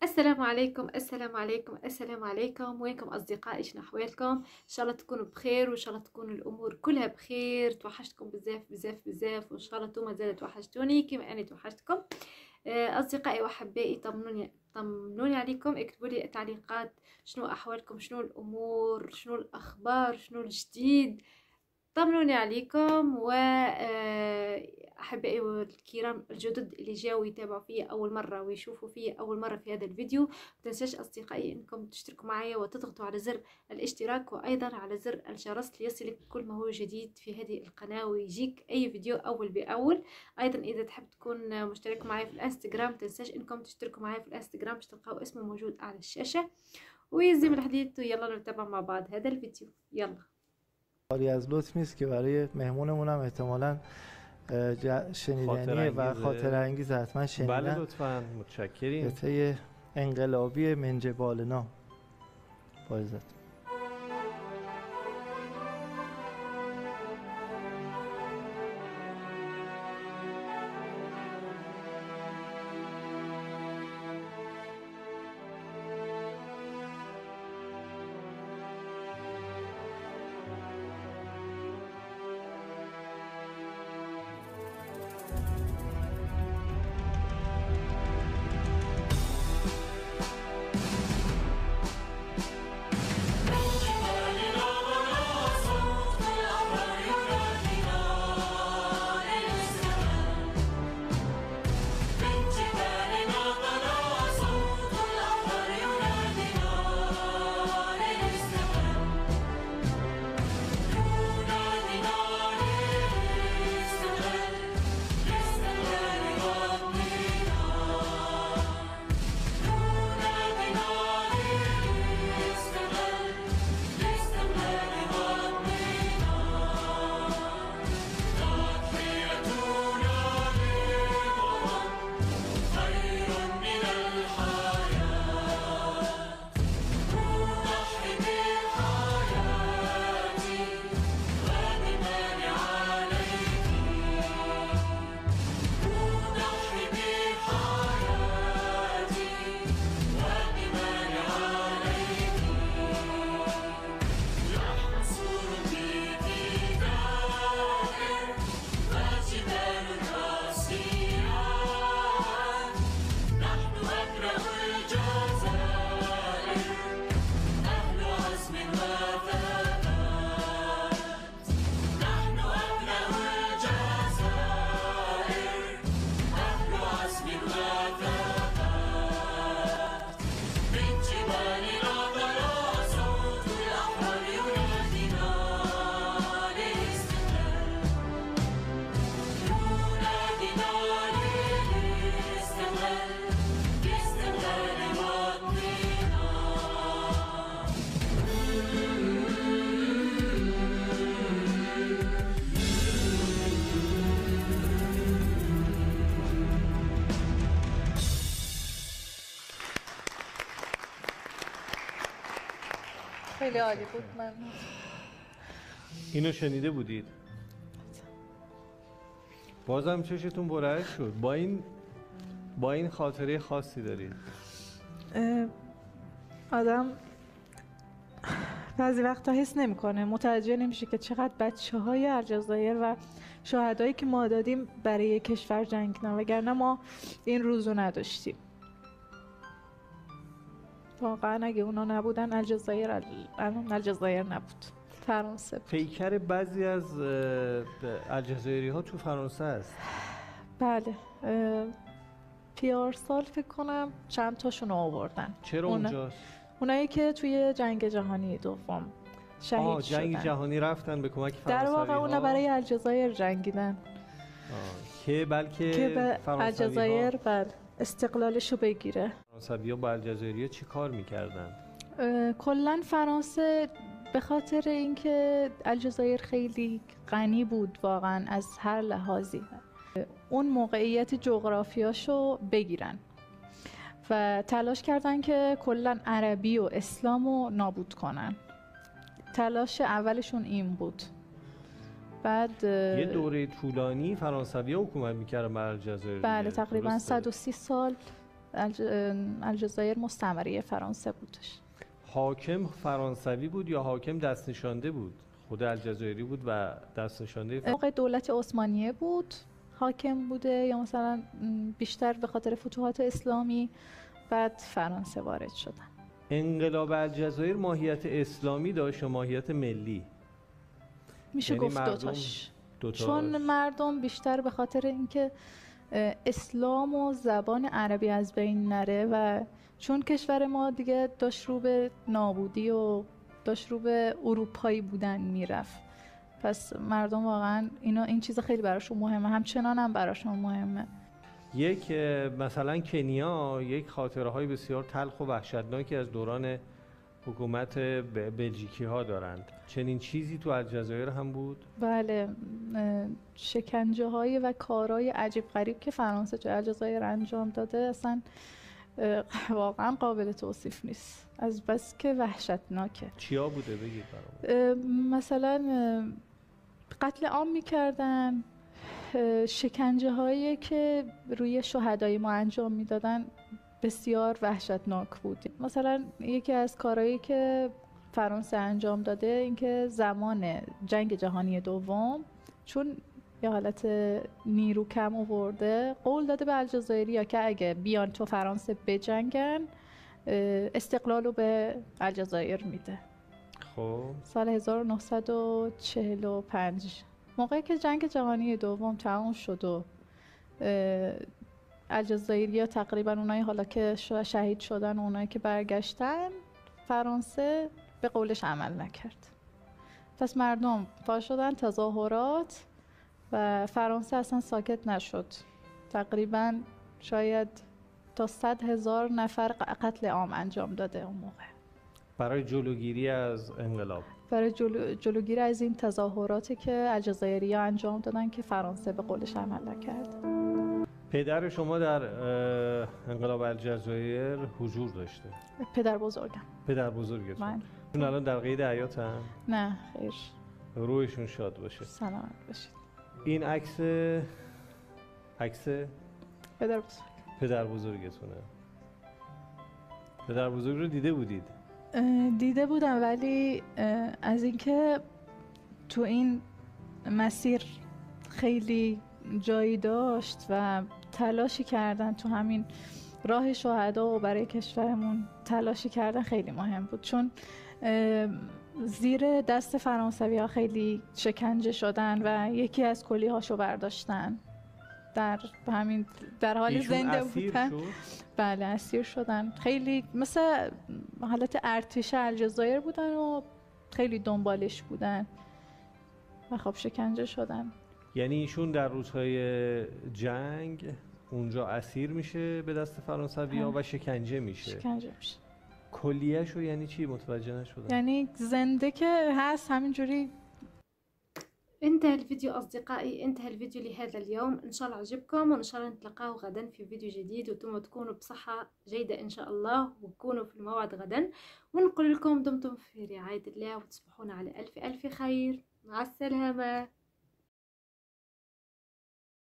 السلام عليكم السلام عليكم السلام عليكم. وينكم أصدقائي؟ شنو أحوالكم؟ إن شاء الله تكونوا بخير وإن شاء الله تكون الأمور كلها بخير. توحشتكم بزاف بزاف بزاف وإن شاء الله انتم مازال توحشتوني كما أنا توحشتكم. أصدقائي وأحبائي، طمنوني عليكم، اكتبوا لي تعليقات. شنو أحوالكم؟ شنو الأمور؟ شنو الأخبار؟ شنو الجديد؟ طمنوني عليكم. وأحبائي الكرام الجدد اللي جاوا يتابعوا فيا أول مرة ويشوفوا فيا أول مرة في هذا الفيديو، متنساش أصدقائي أنكم تشتركوا معايا وتضغطوا على زر الاشتراك وأيضا على زر الجرس ليصلك كل ما هو جديد في هذه القناة ويجيك أي فيديو أول بأول. أيضا إذا تحب تكون مشترك معايا في الانستغرام، متنساش أنكم تشتركوا معايا في الانستغرام باش تلقاو اسمه موجود على الشاشة. ويزيم الحديث ويلا نتابع مع بعض هذا الفيديو. يلا. کاری از لطف نیست که برای مهمونمون هم احتمالاً شنیدنیه و خاطر انگیز حتما شنیدن. بله لطفاً، متشکریم. قطعه انقلابی منجبالنا با عزت. خیلی عالی بود. من اینو شنیده بودید؟ بازم چشتون برهش شد. با این خاطره خاصی دارید؟ آدم بعضی وقتا حس نمیکنه، متوجه نمیشه که چقدر بچه‌های الجزایر و شهدایی که ما دادیم برای کشور جنگیدن، وگرنه ما این روزو نداشتیم. واقعا اگه اونا نبودن الجزایر نبود، فرانسه بود. پیکر بعضی از الجزایری ها تو فرانسه است. بله، پیارسال فکر کنم چند تاشون آوردن. چرا اونجاست؟ اونایی که توی جنگ جهانی دوم شهید شدن. جنگ جهانی رفتن به کمک فرانسوی در واقع اونا برای الجزایر جنگیدن که بلکه که الجزایر استقلالشو بگیره. فرانسوی‌ها با الجزایری‌ها چی کار می‌کردن؟ کلاً فرانسه به خاطر اینکه الجزایر خیلی غنی بود واقعاً از هر لحاظی، اون موقعیت جغرافیاشو بگیرن و تلاش کردن که کلاً عربی و اسلامو نابود کنن. تلاش اولشون این بود. بعد یه دوره طولانی فرانسوی‌ها حکومت می‌کردن بر الجزایر. بله، تقریباً 130 سال الجزایر مستعمره فرانسه بودش. حاکم فرانسوی بود یا حاکم دست نشانده بود؟ خود الجزایری بود و دست نشانده موقع دولت عثمانیه بود حاکم بوده، یا مثلا بیشتر به خاطر فتوحات اسلامی بعد فرانسه وارد شدن؟ انقلاب الجزایر ماهیت اسلامی داشت و ماهیت ملی؟ میشه یعنی گفت دوتاش. چون مردم بیشتر به خاطر اینکه اسلام و زبان عربی از بین نره و چون کشور ما دیگه داشت رو به نابودی و داشت رو به اروپایی بودن میرفت، پس مردم واقعا این چیز خیلی براشون مهمه، همچنان هم براشون مهمه. یک مثلا کنیا یک خاطره های بسیار تلخ و وحشتناکی از دوران حکومت بلژیکی ها دارند. چنین چیزی تو الجزایر هم بود؟ بله، شکنجه های و کارهای عجیب غریب که فرانسه تو الجزایر انجام داده اصلا واقعا قابل توصیف نیست، از بس که وحشتناکه. چیا بوده بگید برامون؟ مثلا قتل عام میکردن، شکنجه هایی که روی شهدای ما انجام میدادن بسیار وحشتناک بود. مثلا یکی از کارهایی که فرانسه انجام داده اینکه زمان جنگ جهانی دوم چون یه حالت نیرو کم آورده، قول داده به الجزایریا که اگه بیان تو فرانسه بجنگن استقلال رو به الجزایر میده. خب سال 1945 موقعی که جنگ جهانی دوم تمام شد و الجزایریا تقریبا اونایی حالا که شهید شدن و اونایی که برگشتن، فرانسه به قولش عمل نکرد. پس مردم پا شدن تظاهرات و فرانسه اصلا ساکت نشد. تقریبا شاید تا 100,000 نفر قتل عام انجام داده اون موقع. برای جلوگیری از انقلاب، برای جلوگیری از این تظاهراتی که الجزایریا انجام دادن که فرانسه به قولش عمل نکرد. پدر شما در انقلاب الجزایر حضور داشته؟ پدر بزرگم. پدر بزرگتون؟ من. اون الان در قید حیاتن؟ نه خیر. روحشون شاد باشه. سلامت باشید. این عکس پدر بزرگ. پدر بزرگتونه. پدر بزرگ رو دیده بودید؟ دیده بودم، ولی از اینکه تو این مسیر خیلی جایی داشت و تلاشی کردن تو همین راه شهدا و برای کشورمون تلاشی کردن خیلی مهم بود، چون زیر دست فرانسوی ها خیلی شکنجه شدن و یکی از کلی هاشو برداشتن، در حال زنده بودن. بله اسیر شدن. خیلی مثل حالت ارتش الجزایر بودن و خیلی دنبالش بودن و خب شکنجه شدن. یعنی ایشون در روزهای جنگ اونجا اسیر میشه به دست فرانسوی‌ها و شکنجه میشه. کلیه‌شو یعنی چی؟ متوجه نشدم. یعنی زنده که هست همینجوری. انتهى الفيديو أصدقائي، انتهى الفيديو لهذا اليوم. إن شاء الله عجبكم، وإن شاء الله نتلقاه غدا في فيديو جديد، وانتم تكونوا بصحة جيدة إن شاء الله، وتكونوا في الموعد غدا. ونقول لكم دمتم في رعاية الله، وتصبحون على ألف ألف خير. مع السلامة.